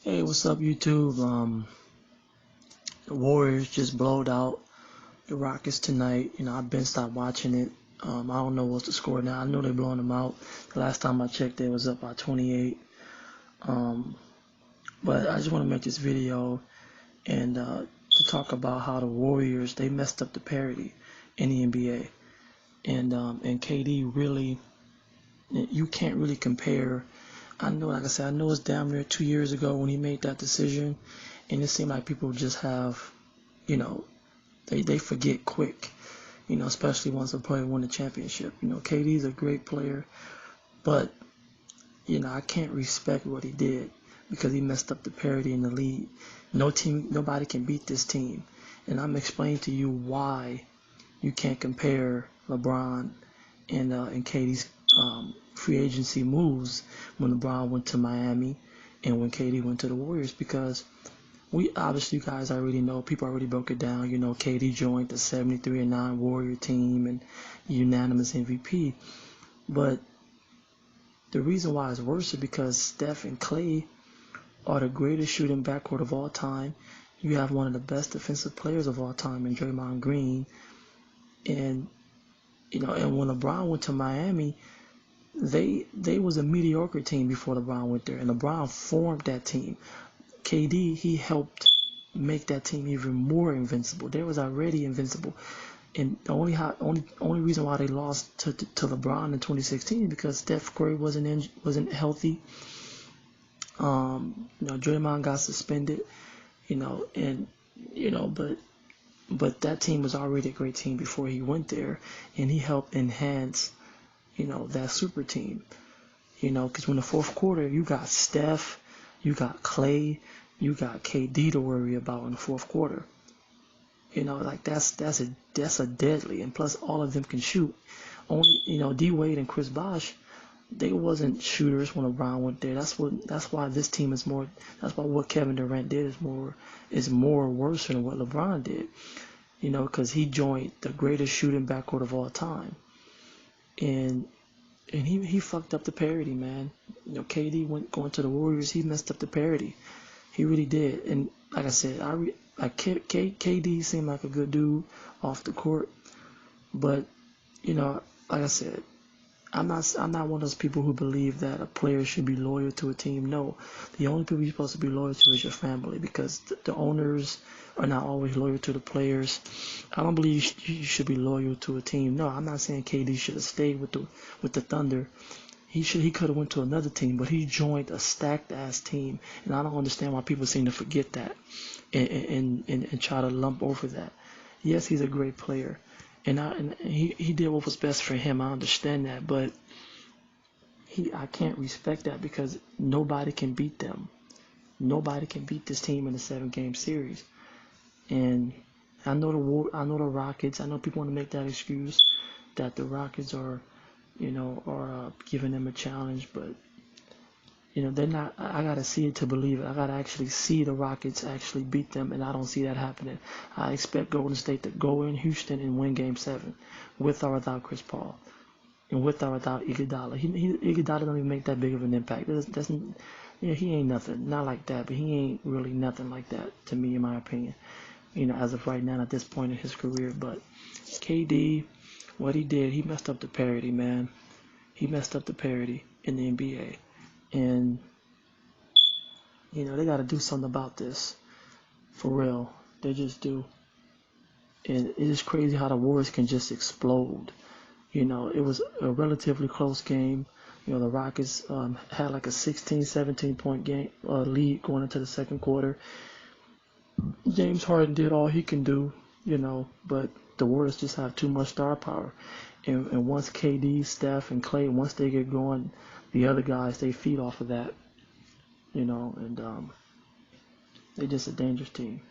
Hey, what's up, YouTube? The Warriors just blowed out the Rockets tonight. I've been stopped watching it. I don't know what's the score now. I know they're blowing them out. The last time I checked, they was up by 28. But I just want to make this video and to talk about how the Warriors, they messed up the parity in the NBA. And KD really, you can't really compare. I know, like I said, I know it's damn near 2 years ago when he made that decision, and it seemed like people just have, they forget quick, especially once a player won the championship. KD's a great player, but, I can't respect what he did because he messed up the parity in the league. Nobody can beat this team, and I'm explaining to you why you can't compare LeBron and KD's free agency moves when LeBron went to Miami and when KD went to the Warriors, because we obviously, you guys already know, people already broke it down. KD joined the 73-9 Warrior team and unanimous MVP. But the reason why it's worse is because Steph and Clay are the greatest shooting backcourt of all time. You have one of the best defensive players of all time in Draymond Green. And when LeBron went to Miami, they was a mediocre team before LeBron went there, and LeBron formed that team. KD, he helped make that team even more invincible. They was already invincible, and the only reason why they lost to LeBron in 2016 is because Steph Curry wasn't healthy. Draymond got suspended, but that team was already a great team before he went there, and he helped enhance that super team, because when the fourth quarter, you got Steph, you got Clay, you got KD to worry about in the fourth quarter. That's a deadly, and plus all of them can shoot. Only, D Wade and Chris Bosh, they wasn't shooters when LeBron went there. That's why this team is more. That's why what Kevin Durant did is more worse than what LeBron did. Because he joined the greatest shooting backcourt of all time. And he fucked up the parity, man. KD going to the Warriors, he messed up the parity. He really did. And like I said, KD seemed like a good dude off the court, but like I said, I'm not one of those people who believe that a player should be loyal to a team. No, the only people you're supposed to be loyal to is your family, because the owners are not always loyal to the players. I don't believe you should be loyal to a team. No, I'm not saying KD should have stayed with the Thunder. He could have went to another team, but he joined a stacked ass team, and I don't understand why people seem to forget that and try to lump over that. Yes, he's a great player, and he did what was best for him. I understand that, but I can't respect that because nobody can beat them. Nobody can beat this team in a 7-game series. And I know the Rockets. I know people want to make that excuse that the Rockets are giving them a challenge, but they're not. I gotta see it to believe it. I gotta actually see the Rockets actually beat them, and I don't see that happening. I expect Golden State to go in Houston and win Game 7, with or without Chris Paul, and with or without Iguodala. Iguodala don't even make that big of an impact. He ain't nothing. Not like that, but he ain't really nothing like that to me, in my opinion. As of right now, at this point in his career. But KD, what he did, he messed up the parity, man. He messed up the parity in the NBA. And, they got to do something about this. For real. They just do. And it is crazy how the Warriors can just explode. It was a relatively close game. The Rockets had like a 16, 17-point game lead going into the second quarter. James Harden did all he can do, but the Warriors just have too much star power. And once KD, Steph, and Clay, once they get going, the other guys, they feed off of that, and they're just a dangerous team.